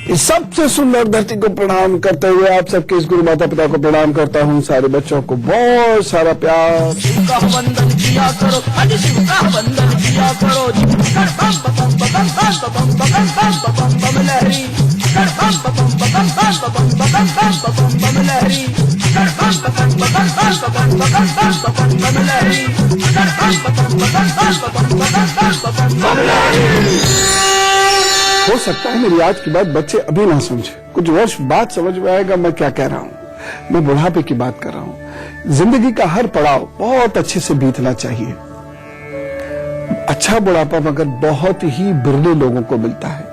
इस सबसे सुंदर धरती को प्रणाम करते हुए आप सबके इस गुरु माता पिता को प्रणाम करता हूँ। सारे बच्चों को बहुत सारा प्यार। शिव का वंदन किया करो, आज शिव का वंदन किया करो। बम बम बम बम बम बम बम बम लहरी, बम बम बम बम बम बम लहरी, बम बम बम बम लहरी, बम बम लहरी। हो सकता है मेरी आज की बात बच्चे अभी ना समझे, कुछ वर्ष बाद समझ में आएगा मैं क्या कह रहा हूँ। मैं बुढ़ापे की बात कर रहा हूँ। जिंदगी का हर पड़ाव बहुत अच्छे से बीतना चाहिए। अच्छा बुढ़ापा मगर बहुत ही बिरले लोगों को मिलता है।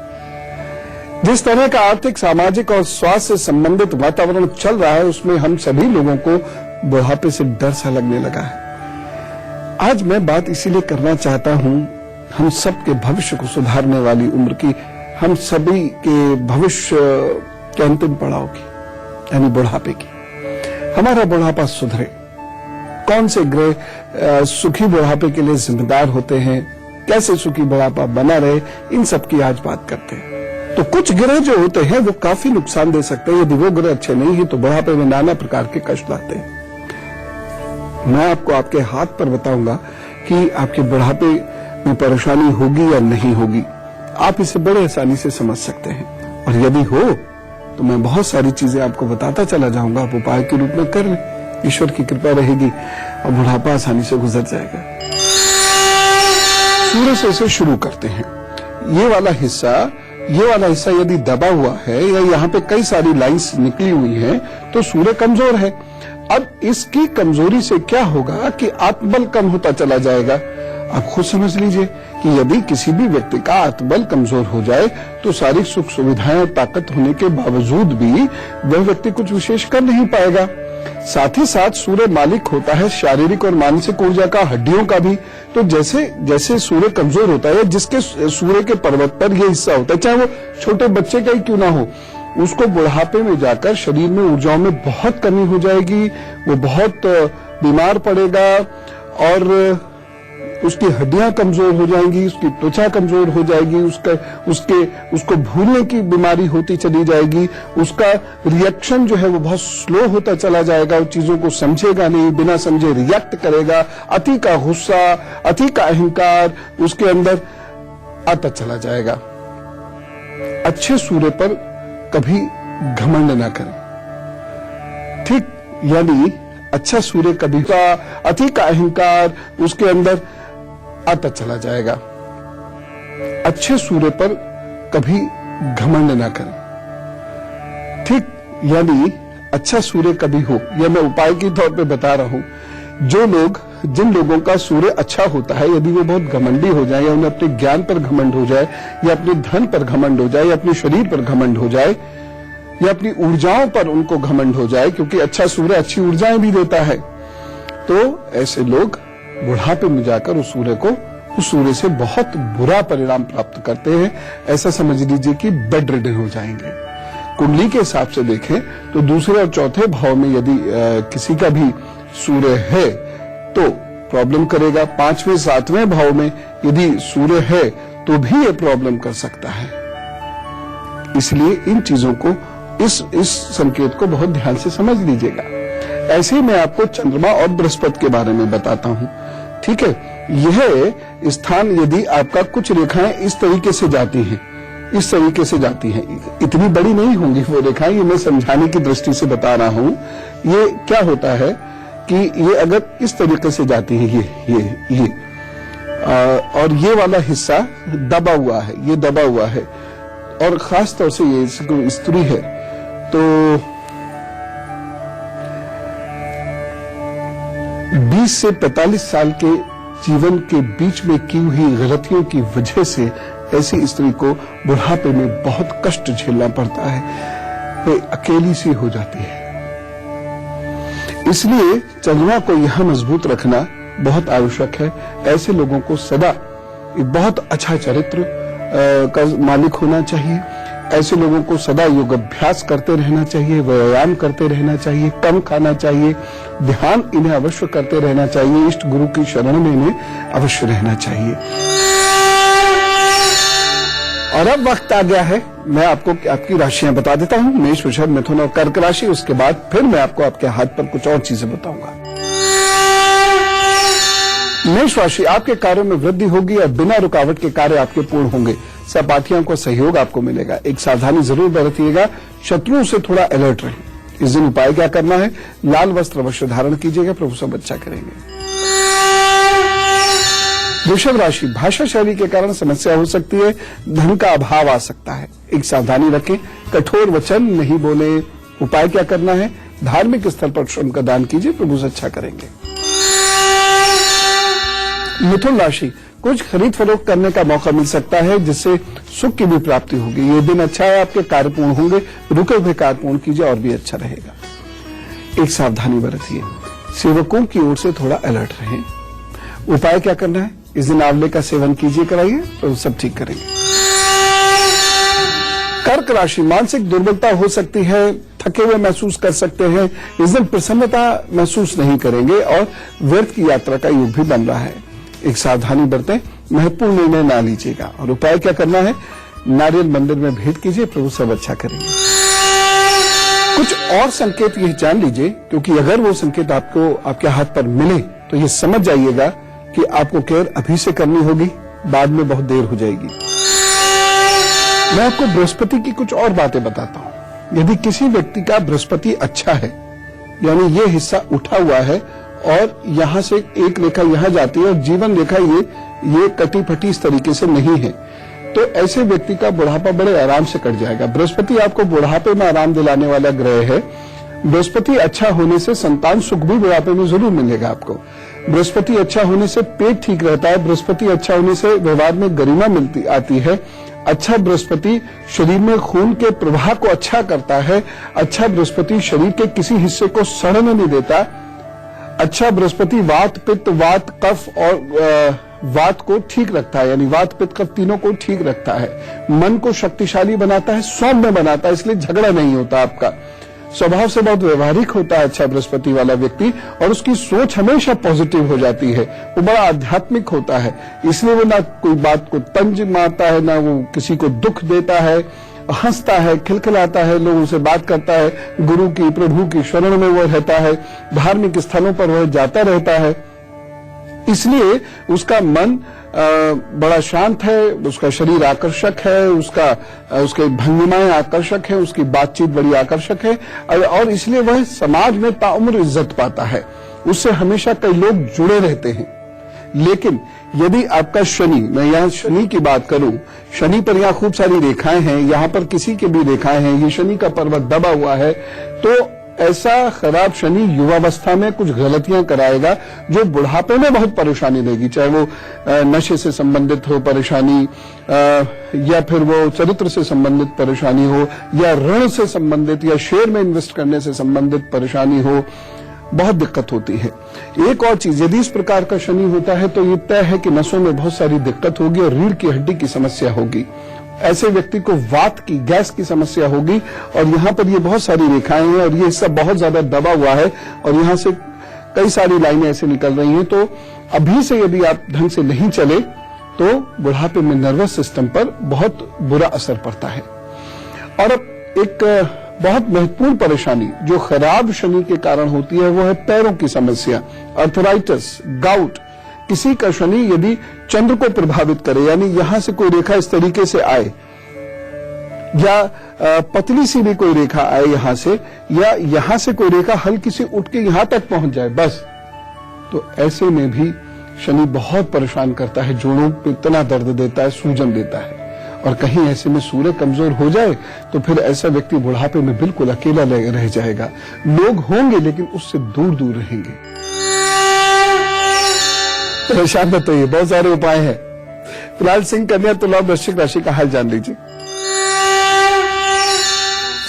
जिस तरह का आर्थिक, सामाजिक और स्वास्थ्य से संबंधित वातावरण चल रहा है उसमें हम सभी लोगों को बुढ़ापे से डर सा लगने लगा है। आज मैं बात इसीलिए करना चाहता हूं, हम सबके भविष्य को सुधारने वाली उम्र की, हम सभी के भविष्य के अंतिम पड़ाव की, यानी बुढ़ापे की। हमारा बुढ़ापा सुधरे। कौन से ग्रह सुखी बुढ़ापे के लिए जिम्मेदार होते हैं, कैसे सुखी बुढ़ापा बना रहे, इन सब की आज बात करते हैं। तो कुछ ग्रह जो होते हैं वो काफी नुकसान दे सकते हैं। यदि वो ग्रह अच्छे नहीं है तो बुढ़ापे में नाना प्रकार के कष्ट आते हैं। मैं आपको आपके हाथ पर बताऊंगा कि आपके बुढ़ापे में परेशानी होगी या नहीं होगी। आप इसे बड़े आसानी से समझ सकते हैं, और यदि हो तो मैं बहुत सारी चीजें आपको बताता चला जाऊंगा। आप उपाय के रूप में कर लें, ईश्वर की कृपा रहेगी और बुढ़ापा आसानी से गुजर जाएगा। सूर्य से शुरू करते हैं। ये वाला हिस्सा यदि दबा हुआ है या यहाँ पे कई सारी लाइंस निकली हुई हैं तो सूर्य कमजोर है। अब इसकी कमजोरी से क्या होगा कि आत्मबल कम होता चला जाएगा। आप खुद समझ लीजिए कि यदि किसी भी व्यक्ति का आत्मबल कमजोर हो जाए तो सारी सुख सुविधाएं और ताकत होने के बावजूद भी वह व्यक्ति कुछ विशेष कर नहीं पाएगा। साथ ही साथ सूर्य मालिक होता है शारीरिक और मानसिक ऊर्जा का, हड्डियों का भी। तो जैसे जैसे सूर्य कमजोर होता है, जिसके सूर्य के पर्वत पर यह हिस्सा होता है, चाहे वो छोटे बच्चे का ही क्यों ना हो, उसको बुढ़ापे में जाकर शरीर में ऊर्जाओं में बहुत कमी हो जाएगी। वो बहुत बीमार पड़ेगा और उसकी हड्डियां कमजोर हो जाएंगी, उसकी त्वचा कमजोर हो जाएगी, उसको भूलने की बीमारी होती चली जाएगी। उसका रिएक्शन जो है वो बहुत स्लो होता चला जाएगा। वो चीजों को समझेगा नहीं, बिना समझे रिएक्ट करेगा। अति का गुस्सा, अति का अहंकार उसके अंदर आता चला जाएगा। अच्छे सूर्य पर कभी घमंड ना करें, ठीक? यानी अच्छा सूर्य कभी का अति का अहंकार उसके अंदर आता चला जाएगा। अच्छे सूर्य पर कभी घमंड ना करें, ठीक? यानी अच्छा सूर्य कभी हो, यह मैं उपाय के तौर पे बता रहा हूं। जिन लोगों का सूर्य अच्छा होता है, यदि वो बहुत घमंडी हो जाए, या उन्हें अपने ज्ञान पर घमंड हो जाए, या अपने धन पर घमंड हो जाए, या अपने शरीर पर घमंड हो जाए, या अपनी ऊर्जाओं पर उनको घमंड हो जाए, क्योंकि अच्छा सूर्य अच्छी ऊर्जाएं भी देता है, तो ऐसे लोग बुढ़ापे में जाकर उस सूर्य से बहुत बुरा परिणाम प्राप्त करते हैं। ऐसा समझ लीजिए कि बेड रिडन हो जाएंगे। कुंडली के हिसाब से देखें तो दूसरे और चौथे भाव में यदि किसी का भी सूर्य है तो प्रॉब्लम करेगा। 5वें 7वें भाव में यदि सूर्य है तो भी ये प्रॉब्लम कर सकता है। इसलिए इन चीजों को, इस संकेत को बहुत ध्यान से समझ लीजिएगा। ऐसे ही मैं आपको चंद्रमा और बृहस्पति के बारे में बताता हूं, ठीक है? यह स्थान यदि आपका कुछ रेखाएं इस तरीके से जाती हैं, इस तरीके से जाती हैं, इतनी बड़ी नहीं होंगी वो रेखाएं, ये मैं समझाने की दृष्टि से बता रहा हूं। ये क्या होता है कि ये अगर इस तरीके से जाती है, ये और ये वाला हिस्सा दबा हुआ है, ये दबा हुआ है, और खास तौर से ये स्त्री है तो 20 से 45 साल के जीवन के बीच में की हुई गलतियों की वजह से ऐसी स्त्री को बुढ़ापे में बहुत कष्ट झेलना पड़ता है। वे अकेली सी हो जाती है। इसलिए चंद्रमा को यह मजबूत रखना बहुत आवश्यक है। ऐसे लोगों को सदा एक बहुत अच्छा चरित्र का मालिक होना चाहिए। ऐसे लोगों को सदा योग अभ्यास करते रहना चाहिए, व्यायाम करते रहना चाहिए, कम खाना चाहिए, ध्यान इन्हें अवश्य करते रहना चाहिए, इष्ट गुरु की शरण में इन्हें अवश्य रहना चाहिए। और अब वक्त आ गया है, मैं आपको आपकी राशियां बता देता हूं, मेष, वृषभ, मिथुन और कर्क राशि। उसके बाद फिर मैं आपको आपके हाथ पर कुछ और चीजें बताऊंगा। मेष राशि, आपके कार्यों में वृद्धि होगी और बिना रुकावट के कार्य आपके पूर्ण होंगे। सहपाठियों को सहयोग आपको मिलेगा। एक सावधानी जरूर बरतिएगा, शत्रुओं से थोड़ा अलर्ट रहें। इस दिन उपाय क्या करना है? लाल वस्त्र अवश्य धारण कीजिएगा, प्रभु सब अच्छा करेंगे। वृषभ राशि, भाषा शैली के कारण समस्या हो सकती है, धन का अभाव आ सकता है। एक सावधानी रखें, कठोर वचन नहीं बोले। उपाय क्या करना है? धार्मिक स्थल पर श्रम का दान कीजिए, प्रभु से अच्छा करेंगे। मिथुन राशि, कुछ खरीद फरोख्त करने का मौका मिल सकता है, जिससे सुख की भी प्राप्ति होगी। ये दिन अच्छा है, आपके कार्य पूर्ण होंगे। रुके हुए कार्य पूर्ण कीजिए और भी अच्छा रहेगा। एक सावधानी बरतिए, सेवकों की ओर से थोड़ा अलर्ट रहें। उपाय क्या करना है? इस दिन आंवले का सेवन कीजिए, कराइए, तो सब ठीक करेंगे। कर्क राशि, मानसिक दुर्बलता हो सकती है, थके हुए महसूस कर सकते हैं। इस दिन प्रसन्नता महसूस नहीं करेंगे और व्यर्थ की यात्रा का योग भी बन रहा है। एक सावधानी बरतें, महत्वपूर्ण निर्णय ना लीजिएगा। और उपाय क्या करना है? नारियल मंदिर में भेंट कीजिए, प्रभु सब अच्छा करेंगे। कुछ और संकेत ये जान लीजिए, क्योंकि अगर वो संकेत आपको आपके हाथ पर मिले तो ये समझ जाइएगा कि आपको केयर अभी से करनी होगी, बाद में बहुत देर हो जाएगी। मैं आपको बृहस्पति की कुछ और बातें बताता हूं। यदि किसी व्यक्ति का बृहस्पति अच्छा है, यानी ये हिस्सा उठा हुआ है और यहां से एक रेखा यहां जाती है और जीवन रेखा ये कटी फटी इस तरीके से नहीं है, तो ऐसे व्यक्ति का बुढ़ापा बड़े आराम से कट जाएगा। बृहस्पति आपको बुढ़ापे में आराम दिलाने वाला ग्रह है। बृहस्पति अच्छा होने से संतान सुख भी बुढ़ापे में जरूर मिलेगा आपको। बृहस्पति अच्छा होने से पेट ठीक रहता है। बृहस्पति अच्छा होने से व्यवहार में गरिमा आती है। अच्छा बृहस्पति शरीर में खून के प्रवाह को अच्छा करता है। अच्छा बृहस्पति शरीर के किसी हिस्से को सड़ने नहीं देता। अच्छा बृहस्पति वात, पित्त, वात, कफ और वात को ठीक रखता है, यानी वात, पित्त, कफ तीनों को ठीक रखता है। मन को शक्तिशाली बनाता है, सौम्य बनाता है, इसलिए झगड़ा नहीं होता आपका। स्वभाव से बहुत व्यवहारिक होता है अच्छा बृहस्पति वाला व्यक्ति, और उसकी सोच हमेशा पॉजिटिव हो जाती है। वो बड़ा आध्यात्मिक होता है, इसलिए वो ना कोई बात को तंज मारता है, ना वो किसी को दुख देता है। हंसता है, खिलखिलाता है, लोगों से बात करता है, गुरु की, प्रभु की शरण में वो रहता है, धार्मिक स्थलों पर वह जाता रहता है। इसलिए उसका मन बड़ा शांत है, उसका शरीर आकर्षक है, उसके भंगिमाएं आकर्षक है, उसकी बातचीत बड़ी आकर्षक है, और इसलिए वह समाज में ताउम्र इज्जत पाता है। उससे हमेशा कई लोग जुड़े रहते हैं। लेकिन यदि आपका शनि, मैं यहाँ शनि की बात करूं, शनि पर यहाँ खूब सारी रेखाएं हैं, यहाँ पर किसी के भी रेखाएं हैं, ये शनि का पर्वत दबा हुआ है, तो ऐसा खराब शनि युवावस्था में कुछ गलतियां कराएगा जो बुढ़ापे में बहुत परेशानी देगी। चाहे वो नशे से संबंधित हो परेशानी, या फिर वो चरित्र से संबंधित परेशानी हो, या ऋण से संबंधित, या शेयर में इन्वेस्ट करने से संबंधित परेशानी हो, बहुत दिक्कत होती है। एक और चीज, यदि इस प्रकार का शनि होता है तो ये तय है कि नसों में बहुत सारी दिक्कत होगी और रीढ़ की हड्डी की समस्या होगी। ऐसे व्यक्ति को वात की, गैस की समस्या होगी। और यहाँ पर ये बहुत सारी रेखाएं हैं और ये हिस्सा बहुत ज्यादा दबा हुआ है और यहाँ से कई सारी लाइनें ऐसे निकल रही हैं। तो अभी से यदि आप ढंग से नहीं चले तो बुढ़ापे में नर्वस सिस्टम पर बहुत बुरा असर पड़ता है। और अब एक बहुत महत्वपूर्ण परेशानी जो खराब शनि के कारण होती है वो है पैरों की समस्या, अर्थराइटिस, गाउट। किसी का शनि यदि चंद्र को प्रभावित करे, यानी यहां से कोई रेखा इस तरीके से आए, या पतली सी भी कोई रेखा आए यहां से, या यहां से कोई रेखा हल्की सी उठ के यहां तक पहुंच जाए बस, तो ऐसे में भी शनि बहुत परेशान करता है। जोड़ों पे इतना दर्द देता है, सूजन देता है। और कहीं ऐसे में सूर्य कमजोर हो जाए तो फिर ऐसा व्यक्ति बुढ़ापे में बिल्कुल अकेला रह जाएगा। लोग होंगे लेकिन उससे दूर दूर रहेंगे। परेशान मत होइए, बहुत सारे उपाय हैं। फिलहाल सिंह, कन्या, तुला, वृश्चिक राशि का हाल जान लीजिए।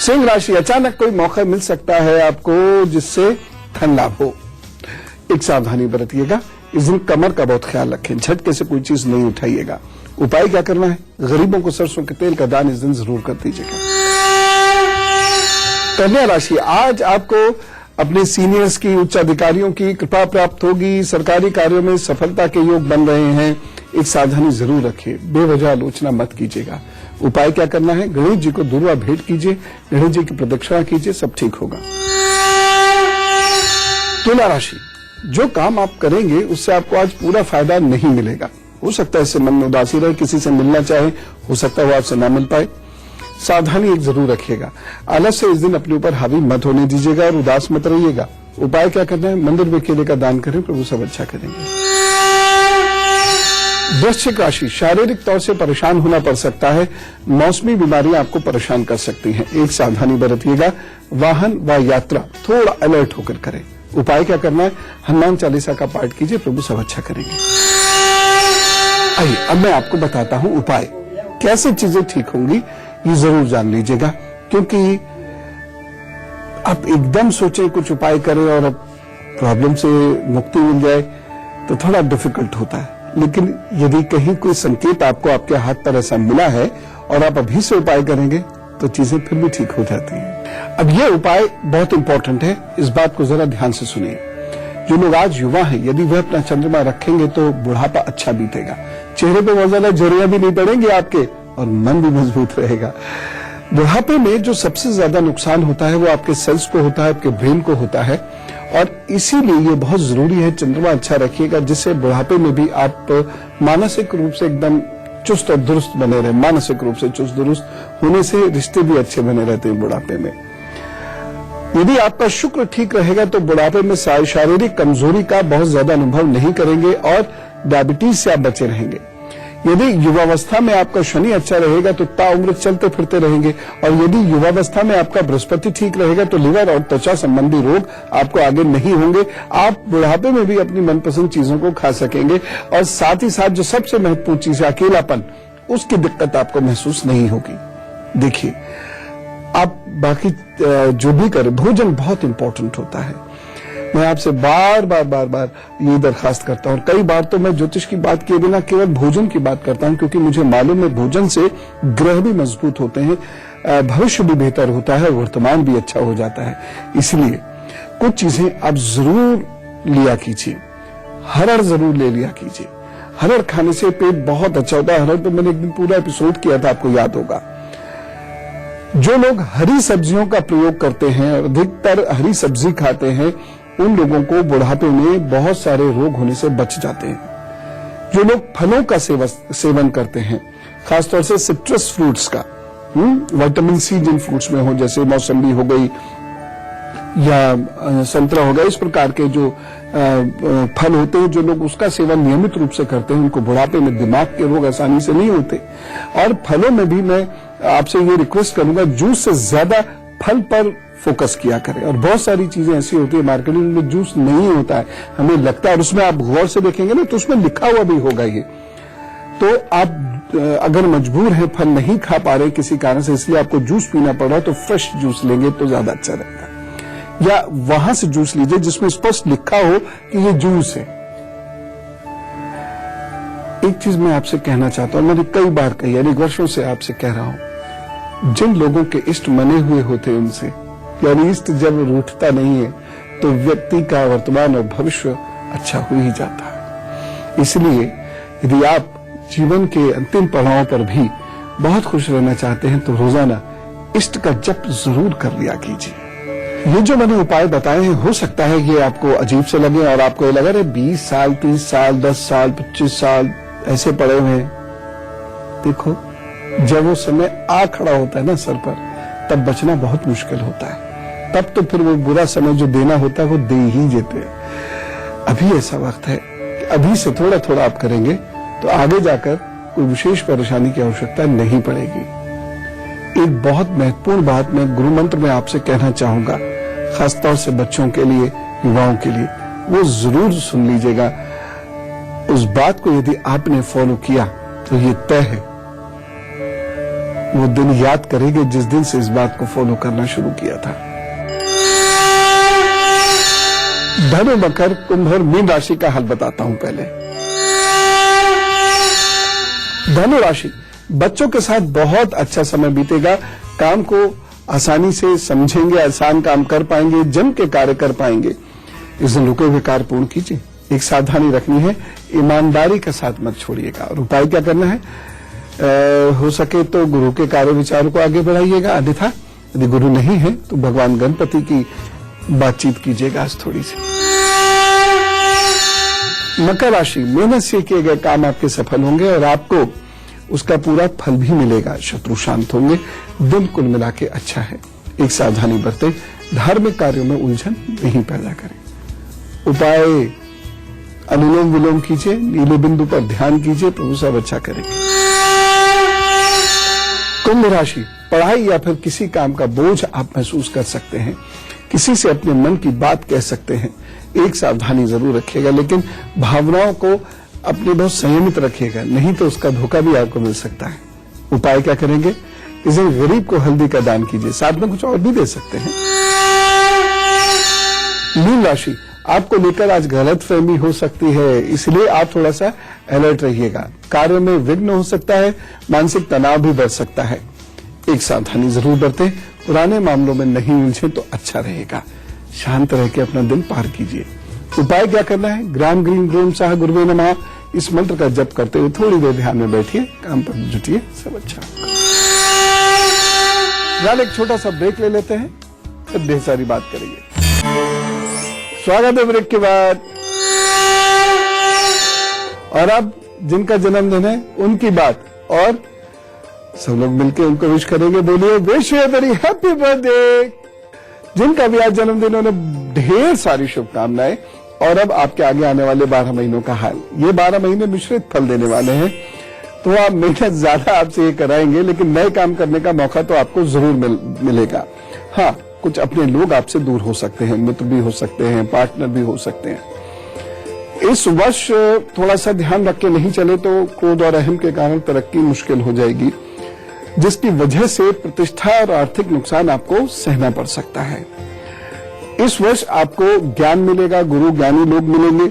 सिंह राशि, अचानक कोई मौका मिल सकता है आपको जिससे धन लाभ हो। एक सावधानी बरतिएगा, इस दिन कमर का बहुत ख्याल रखें, झटके से कोई चीज नहीं उठाइएगा। उपाय क्या करना है? गरीबों को सरसों के तेल का दान इस दिन जरूर कर दीजिएगा। कन्या राशि, आज आपको अपने सीनियर्स की, उच्च अधिकारियों की कृपा प्राप्त होगी। सरकारी कार्यों में सफलता के योग बन रहे हैं। एक सावधानी जरूर रखिए, बेवजह आलोचना मत कीजिएगा। उपाय क्या करना है, गणेश जी को दुर्वा भेंट कीजिए, गणेश जी की प्रदक्षिणा कीजिए, सब ठीक होगा। तुला राशि, जो काम आप करेंगे उससे आपको आज पूरा फायदा नहीं मिलेगा। हो सकता है इससे मन में उदासी रहे, किसी से मिलना चाहे, हो सकता है वो आपसे ना मिल पाए। सावधानी एक जरूर रखिएगा, आलस से इस दिन अपने ऊपर हावी मत होने दीजिएगा और उदास मत रहिएगा। उपाय क्या करना है, मंदिर में केले का दान करें, प्रभु सब अच्छा करेंगे। वृश्चिक राशि, शारीरिक तौर से परेशान होना पड़ सकता है, मौसमी बीमारियां आपको परेशान कर सकती हैं, एक सावधानी बरतिएगा। वाहन व यात्रा थोड़ा अलर्ट होकर करें। उपाय क्या करना है, हनुमान चालीसा का पाठ कीजिए, प्रभु सब अच्छा करेंगे। आइए अब मैं आपको बताता हूं उपाय, कैसे चीजें ठीक होंगी ये जरूर जान लीजिएगा, क्योंकि आप एकदम सोचे कुछ उपाय करें और अब प्रॉब्लम से मुक्ति मिल जाए तो थोड़ा डिफिकल्ट होता है। लेकिन यदि कहीं कोई संकेत आपको आपके हाथ पर ऐसा मिला है और आप अभी से उपाय करेंगे तो चीजें फिर भी ठीक हो जाती हैं। अब ये उपाय बहुत इंपॉर्टेंट है, इस बात को जरा ध्यान से सुनिए। जो लोग आज युवा हैं, यदि वह अपना चंद्रमा रखेंगे तो बुढ़ापा अच्छा बीतेगा, चेहरे पे बहुत ज्यादा झुर्रियां भी नहीं पड़ेंगी आपके और मन भी मजबूत रहेगा। बुढ़ापे में जो सबसे ज्यादा नुकसान होता है वो आपके सेल्स को होता है, आपके ब्रेन को होता है, और इसीलिए ये बहुत जरूरी है चंद्रमा अच्छा रखिएगा, जिससे बुढ़ापे में भी आप मानसिक रूप से एकदम चुस्त और दुरुस्त बने रहे। मानसिक रूप से चुस्त दुरुस्त होने से रिश्ते भी अच्छे बने रहते हैं बुढ़ापे में। यदि आपका शुक्र ठीक रहेगा तो बुढ़ापे में शारीरिक कमजोरी का बहुत ज्यादा अनुभव नहीं करेंगे और डायबिटीज से आप बचे रहेंगे। यदि युवावस्था में आपका शनि अच्छा रहेगा तो ताउम्र चलते फिरते रहेंगे, और यदि युवावस्था में आपका बृहस्पति ठीक रहेगा तो लिवर और त्वचा संबंधी रोग आपको आगे नहीं होंगे। आप बुढ़ापे में भी अपनी मनपसंद चीजों को खा सकेंगे, और साथ ही साथ जो सबसे महत्वपूर्ण चीज है अकेलापन, उसकी दिक्कत आपको महसूस नहीं होगी। देखिए, आप बाकी जो भी करें, भोजन बहुत इंपॉर्टेंट होता है। मैं आपसे बार बार ये दरखास्त करता हूं, कई बार तो मैं ज्योतिष की बात किए बिना केवल भोजन की बात करता हूं, क्योंकि मुझे मालूम है भोजन से ग्रह भी मजबूत होते हैं, भविष्य भी बेहतर होता है, वर्तमान भी अच्छा हो जाता है। इसलिए कुछ चीजें आप जरूर लिया कीजिए। हरड़ जरूर ले लिया कीजिए, हरड़ खाने से पेट बहुत अच्छा होता है। हरड़ पे मैंने एक दिन पूरा एपिसोड किया था, आपको याद होगा। जो लोग हरी सब्जियों का प्रयोग करते हैं, अधिकतर हरी सब्जी खाते हैं, उन लोगों को बुढ़ापे में बहुत सारे रोग होने से बच जाते हैं। जो लोग फलों का सेवन करते हैं, खासतौर से सिट्रस फ्रूट्स का, विटामिन सी जिन फ्रूट्स में हो, जैसे मौसम्बी हो गई या संतरा हो गया, इस प्रकार के जो फल होते हैं, जो लोग उसका सेवन नियमित रूप से करते हैं, उनको बुढ़ापे में दिमाग के रोग आसानी से नहीं होते। और फलों में भी मैं आपसे ये रिक्वेस्ट करूंगा, जूस से ज्यादा फल पर फोकस किया करें। और बहुत सारी चीजें ऐसी होती है मार्केटिंग में जूस नहीं होता है, हमें लगता है, और उसमें आप गौर से देखेंगे ना तो उसमें लिखा हुआ भी होगा ये। तो आप अगर मजबूर हैं, फल नहीं खा पा रहे किसी कारण से, इसलिए आपको जूस पीना पड़ रहा है, तो फ्रेश जूस लेंगे तो ज्यादा अच्छा रहेगा। या वहां से जूस लीजिए जिसमें स्पष्ट लिखा हो कि ये जूस है। एक चीज मैं आपसे कहना चाहता हूं, मैंने कई बार कही, यानी वर्षों से आपसे कह रहा हूं, जिन लोगों के इष्ट मने हुए होते हैं उनसे, यानी इष्ट जब रूठता नहीं है तो व्यक्ति का वर्तमान और भविष्य अच्छा हो ही जाता है। इसलिए यदि आप जीवन के अंतिम पड़ाव पर भी बहुत खुश रहना चाहते हैं तो रोजाना इष्ट का जप जरूर कर लिया कीजिए। ये जो मैंने उपाय बताए हैं, हो सकता है ये आपको अजीब से लगे और आपको ये लगा रहे 20 साल 30 साल 10 साल 25 साल ऐसे पड़े हुए हैं। देखो, जब वो समय आ खड़ा होता है ना सर पर, तब बचना बहुत मुश्किल होता है। तब तो फिर वो बुरा समय जो देना होता है वो दे ही देते हैं। अभी ऐसा वक्त है कि अभी से थोड़ा थोड़ा आप करेंगे तो आगे जाकर कोई विशेष परेशानी की आवश्यकता नहीं पड़ेगी। एक बहुत महत्वपूर्ण बात मैं गुरु मंत्र में आपसे कहना चाहूंगा, खासतौर से बच्चों के लिए, युवाओं के लिए, वो जरूर सुन लीजिएगा। उस बात को यदि आपने फॉलो किया तो ये तय है, वो दिन याद करेंगे जिस दिन से इस बात को फॉलो करना शुरू किया था। धनु, मकर, कुंभ और मीन राशि का हल बताता हूं। पहले धनु राशि, बच्चों के साथ बहुत अच्छा समय बीतेगा, काम को आसानी से समझेंगे, आसान काम कर पाएंगे, जम के कार्य कर पाएंगे। इस दिन रुके हुए कार्य पूर्ण कीजिए। एक सावधानी रखनी है, ईमानदारी का साथ मत छोड़िएगा। और उपाय क्या करना है, हो सके तो गुरु के कार्य विचारों को आगे बढ़ाइएगा, अन्यथा यदि गुरु नहीं है तो भगवान गणपति की बातचीत कीजिएगा आज थोड़ी सी। मकर राशि, मेहनत से किए गए काम आपके सफल होंगे और आपको उसका पूरा फल भी मिलेगा। शत्रु शांत होंगे, दिन कुल मिला के अच्छा है। एक सावधानी बरतें, धार्मिक कार्यों में उलझन नहीं पैदा करें। उपाय अनुलोम विलोम कीजिए, नीले बिंदु पर ध्यान कीजिए, प्रभु सब अच्छा करेंगे। कुंभ राशि, पढ़ाई या फिर किसी काम का बोझ आप महसूस कर सकते हैं। किसी से अपने मन की बात कह सकते हैं। एक सावधानी जरूर रखिएगा, लेकिन भावनाओं को अपने बहुत संयमित रखिएगा, नहीं तो उसका धोखा भी आपको मिल सकता है। उपाय क्या करेंगे? किसी गरीब को हल्दी का दान कीजिए, साथ में कुछ और भी दे सकते हैं। मीन राशि, आपको लेकर आज गलतफहमी हो सकती है, इसलिए आप थोड़ा सा अलर्ट रहिएगा। कार्य में विघ्न हो सकता है, मानसिक तनाव भी बढ़ सकता है। एक सावधानी जरूर बरतें, पुराने मामलों में नहीं उलझे तो अच्छा रहेगा। शांत रह के अपना दिन पार कीजिए। उपाय क्या करना है? ग्राम ग्रीन ग्रोम साह गुरुवे नमः, इस मंत्र का जप करते हुए थोड़ी देर ध्यान में बैठिए, काम पर जुटिए, सब अच्छा होगा। फिलहाल एक छोटा सा ब्रेक ले लेते हैं, फिर ढेर सारी बात करेंगे। स्वागत है ब्रेक के बाद। और अब जिनका जन्मदिन है उनकी बात, और सब लोग मिलकर उनको विश करेंगे। बोलिए wish you very happy birthday. जिनका भी आज जन्मदिन, उन्हें ढेर सारी शुभकामनाएं। और अब आपके आगे आने वाले 12 महीनों का हाल, ये 12 महीने मिश्रित फल देने वाले हैं, तो आप मेहनत ज्यादा आपसे ये कराएंगे, लेकिन नए काम करने का मौका तो आपको जरूर मिलेगा। हाँ, कुछ अपने लोग आपसे दूर हो सकते हैं, मित्र भी हो सकते हैं, पार्टनर भी हो सकते हैं। इस वर्ष थोड़ा सा ध्यान रख के नहीं चले तो क्रोध और अहम के कारण तरक्की मुश्किल हो जाएगी, जिसकी वजह से प्रतिष्ठा और आर्थिक नुकसान आपको सहना पड़ सकता है। इस वर्ष आपको ज्ञान मिलेगा, गुरु ज्ञानी लोग मिलेंगे,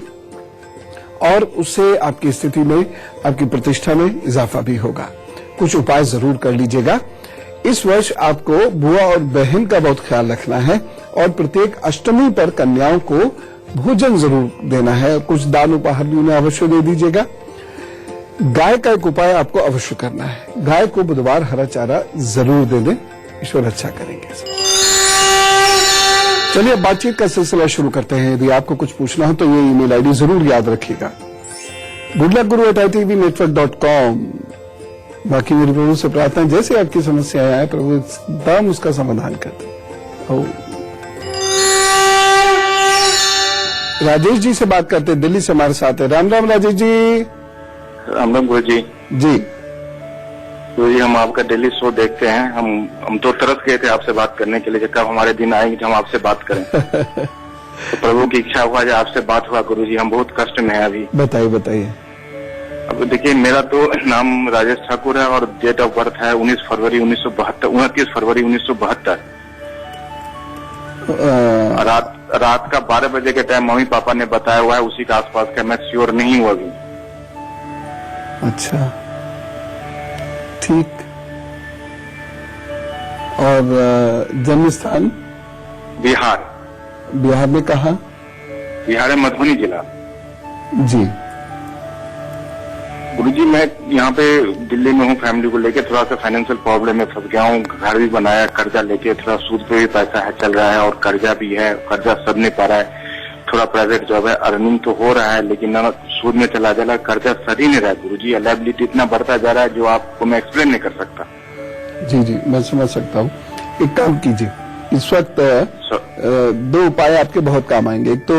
और उससे आपकी स्थिति में, आपकी प्रतिष्ठा में इजाफा भी होगा। कुछ उपाय जरूर कर लीजिएगा। इस वर्ष आपको बुआ और बहन का बहुत ख्याल रखना है, और प्रत्येक अष्टमी पर कन्याओं को भोजन जरूर देना है। कुछ दान उपहार भी उन्हें अवश्य दे दीजिएगा। गाय का एक उपाय आपको अवश्य करना है। गाय को बुधवार हरा चारा जरूर दे दें, ईश्वर अच्छा करेंगे। चलिए बातचीत का सिलसिला शुरू करते हैं। यदि आपको कुछ पूछना हो तो ये ईमेल आईडी जरूर याद रखिएगा, goodluckguru@itvnetwork.com। बाकी मेरे प्रभु से प्रार्थना, जैसे आपकी समस्याएं आए प्रभु एकदम उसका समाधान करते। राजेश जी से बात करते, दिल्ली से हमारे साथ है। राम राम राजेश जी। राम राम गुरु जी। जी गुरु जी, हम आपका डेली शो देखते हैं। हम तो तरस गए थे आपसे बात करने के लिए, जब कब हमारे दिन आएंगे तो हम आपसे बात करें। तो प्रभु की इच्छा हुआ जो आपसे बात हुआ गुरु जी। हम बहुत कष्ट में हैं अभी। बताइए बताइए। अब देखिए, मेरा तो नाम राजेश ठाकुर है और डेट ऑफ बर्थ है 29 फरवरी 1972। रात का 12 बजे के टाइम मम्मी पापा ने बताया हुआ है, उसी के आसपास का। मैं श्योर नहीं हुआ अभी। अच्छा, ठीक। और जन्म स्थान? बिहार। बिहार में कहाँ? बिहार है मधुबनी जिला। जी गुरुजी, मैं यहाँ पे दिल्ली में हूँ फैमिली को लेके। थोड़ा सा फाइनेंशियल प्रॉब्लम में फंस गया हूँ। घर भी बनाया, कर्जा लेके, थोड़ा सूद पे भी पैसा है चल रहा है, और कर्जा भी है। कर्जा सब नहीं पा रहा है। थोड़ा प्राइवेट जॉब है, अर्निंग तो हो रहा है, लेकिन ना सूद में चला जा रहा है। कर्जा सर ही नहीं रहा है गुरुजी। लायबिलिटी इतना बढ़ता जा रहा है जो आपको मैं एक्सप्लेन नहीं कर सकता। जी जी, मैं समझ सकता हूँ। एक काम कीजिए, इस वक्त 2 उपाय आपके बहुत काम आएंगे। एक तो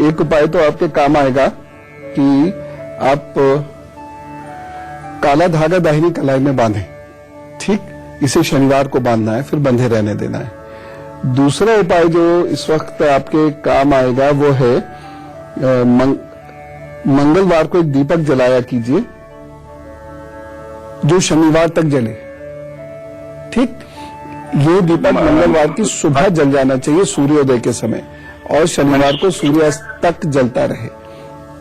एक उपाय तो आपके काम आएगा कि आप काला धागा दाहिनी कलाई में बांधें। ठीक, इसे शनिवार को बांधना है, फिर बंधे रहने देना है। दूसरा उपाय जो इस वक्त आपके काम आएगा वो है मंगलवार को एक दीपक जलाया कीजिए जो शनिवार तक जले। ठीक, ये दीपक मंगलवार की सुबह जल जाना चाहिए सूर्योदय के समय, और शनिवार को सूर्यास्त तक जलता रहे।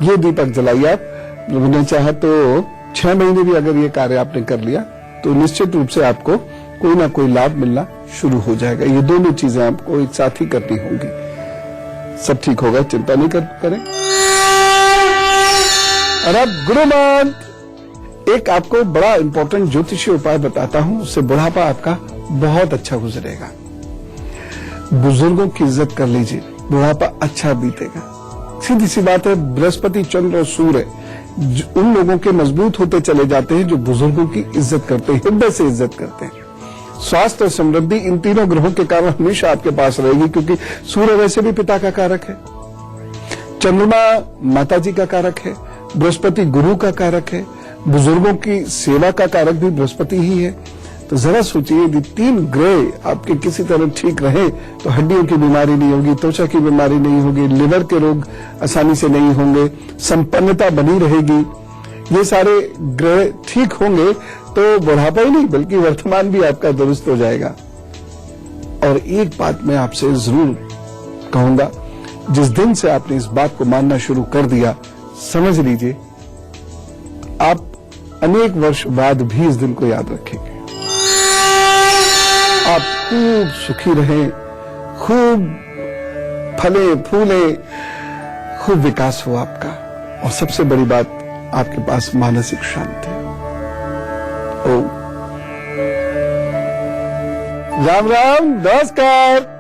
ये दीपक जलाइए आप। उन्होंने चाहा तो 6 महीने भी अगर ये कार्य आपने कर लिया तो निश्चित रूप से आपको कोई ना कोई लाभ मिलना शुरू हो जाएगा। ये दोनों चीजें आपको एक साथ ही करनी होंगी। सब ठीक होगा, चिंता नहीं करें। और अब गुरु मंत्र एक आपको बड़ा इंपॉर्टेंट ज्योतिषीय उपाय बताता हूं, उससे बुढ़ापा आपका बहुत अच्छा गुजरेगा। बुजुर्गों की इज्जत कर लीजिए, बुढ़ापा अच्छा बीतेगा। सीधी सी बात है, बृहस्पति, चंद्र और सूर्य उन लोगों के मजबूत होते चले जाते हैं जो बुजुर्गों की इज्जत करते हैं, हृदय से इज्जत करते हैं। स्वास्थ्य और समृद्धि इन तीनों ग्रहों के कारण हमेशा आपके पास रहेगी, क्योंकि सूर्य वैसे भी पिता का कारक है, चंद्रमा माताजी का कारक है, बृहस्पति गुरु का कारक है, बुजुर्गों की सेवा का कारक भी बृहस्पति ही है। तो जरा सोचिए, यदि 3 ग्रह आपके किसी तरह ठीक रहे तो हड्डियों की बीमारी नहीं होगी, त्वचा की बीमारी नहीं होगी, लिवर के रोग आसानी से नहीं होंगे, संपन्नता बनी रहेगी। ये सारे ग्रह ठीक होंगे तो बुढ़ापा ही नहीं बल्कि वर्तमान भी आपका दुरुस्त हो जाएगा। और एक बात मैं आपसे जरूर कहूंगा, जिस दिन से आपने इस बात को मानना शुरू कर दिया, समझ लीजिए आप अनेक वर्ष बाद भी इस दिन को याद रखेंगे। आप खूब सुखी रहें, खूब फले फूले, खूब विकास हो आपका, और सबसे बड़ी बात आपके पास मानसिक शांति। ओम राम राम, नमस्कार।